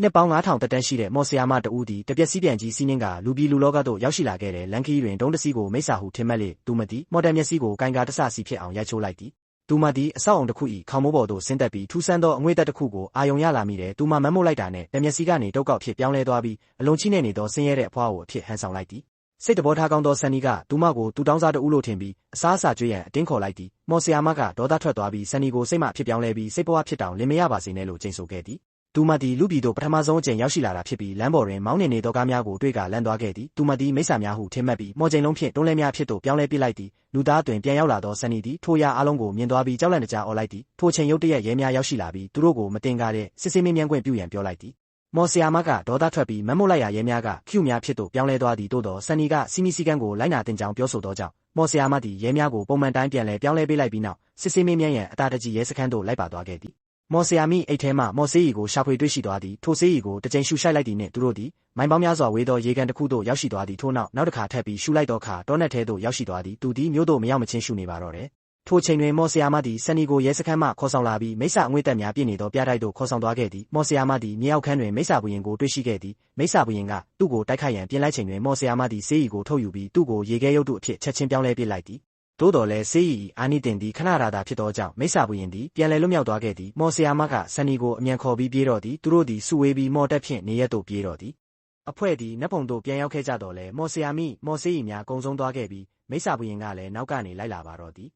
နှစ်ပေါင်း9000တက်တန်းရှိတဲ့မော်ဆီယာမတူးသည်တပြက်စီးပြန်ကြီးစီးနှင်းကလူပြည်လူလောကသို့ရောက်ရှိလာခဲ့တဲ့လန်ခီတွင်ဒုံးတစီးကိုမိစ္ဆာဟုထင်မှတ်လေသူမသည်မော်ဒယ်မျက်စိကိုကိုင်ကာတဆစီဖြစ်အောင်ရိုက်ချိုးလိုက်သည်သူမသည်အဆောက်အုံတစ်ခု၏ခေါင်းမိုးပေါ်သို့ဆင်းသက်ပြီးထူးဆန်းသောအငွေ့သက်တစ်ခုကိုအာယုံရလာမိတယ်သူမမတ်မို့လိုက်တာနဲ့တမျက်စီကနေတုတ်ကောက်ဖြစ်ပြောင်းလဲသွားပြီးအလုံးချိနဲ့နေသောဆင်းရဲတဲ့အဖွားကိုအဖြစ်ဟန်ဆောင်လိုက်သည်စိတ်တဘောထားကောင်းသောဆန်နီကသူမကိုသူတောင်းစားတူးလို့ထင်ပြီးအစားအစာကျွေးရန်အတင်းခေါ်လိုက်သည်မော်ဆီယာမကဒေါသထွက်သွားပြီးဆန်နီကိုစိတ်မှဖြစ်ပြောင်းလဲပြီးစိတ်ပွားဖြစ်တောင်လင်မရပါစေနဲ့လို့ကြိမ်ဆိုခဲ့သည်သူမသည်လူပြည်သို့ပထမဆုံးအကြိမ်ရောက်ရှိလာတာဖြစ်ပြီးလမ်းပေါ်တွင်မောင်းနေသောကားများကိုတွေ့ကလမ်းသွားခဲ့သည်သူမသည်မိစ္ဆာများဟုထင်မှတ်ပြီးမော်ကျိန်လုံးဖြင့်တွန်းလဲများဖြစ်သို့ပြောင်းလဲပစ်လိုက်သည်လူသားတွင်ပြန်ရောက်လာသောဆန်နီသည်ထိုရာအားလုံးကိုမြင်သွားပြီးကြောက်လန့်တကြားအော်လိုက်သည်ထိုချိန်ရုတ်တရက်ရဲများရောက်ရှိလာပြီးသူတို့ကိုမတင်ကားတဲ့စစ်ဆေးမင်းမြန်းခွင့်ပြုရန်ပြောလိုက်သည်မော်ဆီယာမကဒေါသထွက်ပြီးမတ်မို့လိုက်ရာရဲများကချူများဖြစ်သို့ပြောင်းလဲသွားသည်သို့သောဆန်နီကစီမီစီကန်းကိုလိုက်နာတင်ကြောင်းပြောဆိုသောကြောင့်မော်ဆီယာမသည်ရဲများကိုပုံမှန်တိုင်းပြန်လဲပြောင်းလဲပေးလိုက်ပြီးနောက်စစ်ဆေးမင်းမြန်းရန်အတာတကြီးရဲစခန်းသို့လိုက်ပါသွားခဲ့သည်မော်ဆီယာမီအိတ်ထဲမှမော်ဆေးရီကိုရှာဖွေတွေ့ရှိသွားသည်ထိုဆေးရီကိုတစ်ကြိမ်ရှူရှိုက်လိုက်သည်နှင့်သူတို့သည်မိုင်ပေါင်းများစွာဝေးသောရေကန်တစ်ခုသို့ရောက်ရှိသွားသည်ထို့နောက်တစ်ခါထပ်ပြီးရှူလိုက်သောအခါတောနက်ထဲသို့ရောက်ရှိသွားသည်သူသည်မြို့သို့မရောက်မချင်းရှူနေပါတော့တယ်ထိုချိန်တွင်မော်ဆီယာမသည်ဆန်နီကိုရဲစခန်းမှခေါ်ဆောင်လာပြီးမိစ္ဆာအငွေ့သက်များပြည့်နေသောပြတိုက်သို့ခေါ်ဆောင်သွားခဲ့သည်မော်ဆီယာမသည်မြေအောက်ခန်းတွင်မိစ္ဆာဘုရင်ကိုတွေ့ရှိခဲ့သည်မိစ္ဆာဘုရင်ကသူ့ကိုတိုက်ခိုက်ရန်ပြင်လိုက်ချိန်တွင်မော်ဆီယာမသည်ဆေးရီကိုထုတ်ယူပြီးသူ့ကိုရေခဲရုပ်တုအဖြစ်ချက်ချင်းပြောင်းလဲပစ်လိုက်သည်သို့တော်လည်းဆေးရီအာနိတင်သည်ခဏရာသာဖြစ်သောကြောင့်မိစ္ဆာဘုရင်သည်ပြန်လည်လွတ်မြောက်သွားခဲ့သည်မော်ဆီယာမကဆန်နီကိုအမြန်ခေါ်ပြီးပြေးတော့သည်သူတို့သည်စုဝေးပြီးမော်တက်ဖြင့်နေရက်သို့ပြေးတော့သည်အဖွဲ့သည်နတ်ပုံသို့ပြန်ရောက်ခဲ့ကြတော့လဲမော်ဆီယာမီမော်ဆေးရီများကုံဆုံးသွားခဲ့ပြီးမိစ္ဆာဘုရင်ကလည်းနောက်ကနေလိုက်လာပါတော့သည်